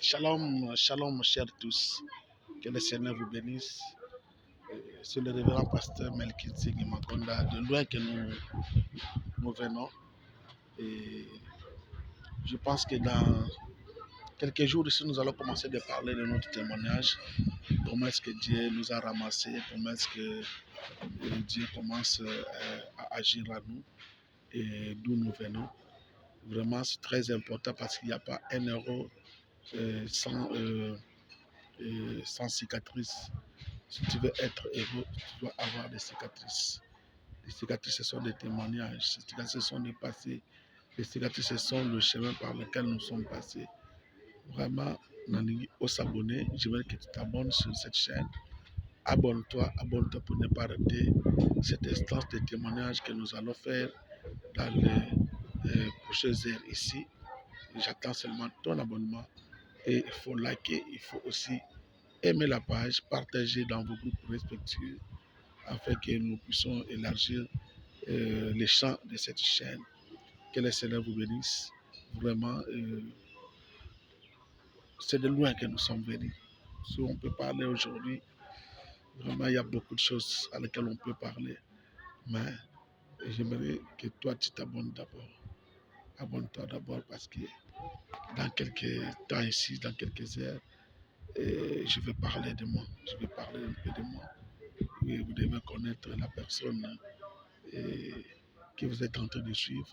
Shalom, shalom, chers tous. Que le Seigneur vous bénisse. C'est le révérend pasteur Melkil Tsing Makonda, de loin que nous venons. Et je pense que dans quelques jours ici, nous allons commencer de parler de notre témoignage. Comment est-ce que Dieu nous a ramassés, comment est-ce que Dieu commence à agir à nous et d'où nous venons. Vraiment, c'est très important parce qu'il n'y a pas un euro sans cicatrice. Si tu veux être heureux, tu dois avoir des cicatrices. Les cicatrices, ce sont des témoignages. Les cicatrices, ce sont des passés. Les cicatrices, ce sont le chemin par lequel nous sommes passés. Vraiment, Nani, au s'abonner, je veux que tu t'abonnes sur cette chaîne. Abonne-toi pour ne pas rater cette instance de témoignage que nous allons faire dans les prochaines heures ici. J'attends seulement ton abonnement et il faut liker, il faut aussi aimer la page, partager dans vos groupes respectifs afin que nous puissions élargir les champs de cette chaîne. Que le Seigneur vous bénisse. Vraiment, c'est de loin que nous sommes venus. Si on peut parler aujourd'hui, vraiment, il y a beaucoup de choses à lesquelles on peut parler. Mais j'aimerais que toi, tu t'abonnes d'abord. Abonne-toi d'abord parce que dans quelques temps ici, dans quelques heures, je vais parler de moi. Je vais parler un peu de moi. Oui, vous devez connaître la personne que vous êtes en train de suivre,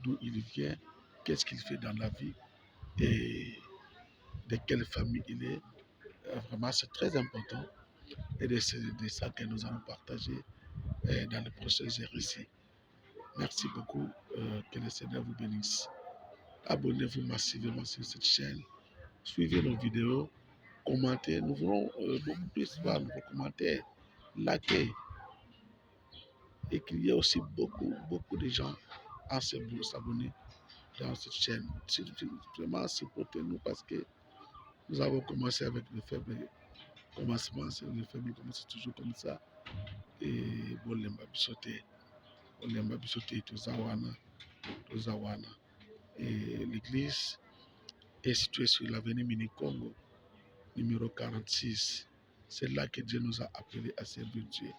d'où il vient, qu'est-ce qu'il fait dans la vie et de quelle famille il est. Vraiment, c'est très important et c'est de ça que nous allons partager dans les prochaines heures ici. Merci beaucoup, que le Seigneur vous bénisse. Abonnez-vous massivement sur cette chaîne, suivez nos vidéos, commentez, nous voulons beaucoup plus voir vos commentaires, likez et qu'il y ait aussi beaucoup de gens à s'abonner dans cette chaîne. Vraiment, supportez-nous parce que nous avons commencé avec le faible commencement, c'est le faible commence toujours comme ça. Et Bolemba Bisoté, Tozawana. Et l'église est située sur l'avenue Mini-Congo, numéro 46. C'est là que Dieu nous a appelés à servir Dieu.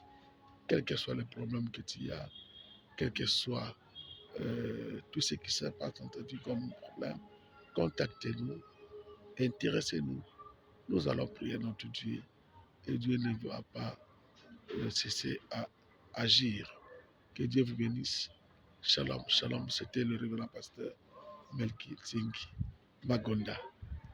Quels que soient les problèmes que tu as, quel que soit tout ce qui se passe dans ta vie comme problème, contactez-nous, intéressez-nous. Nous allons prier notre Dieu et Dieu ne va pas cesser à agir. Que Dieu vous bénisse. Shalom, shalom. C'était le révérend pasteur Melkil Tsing Makonda.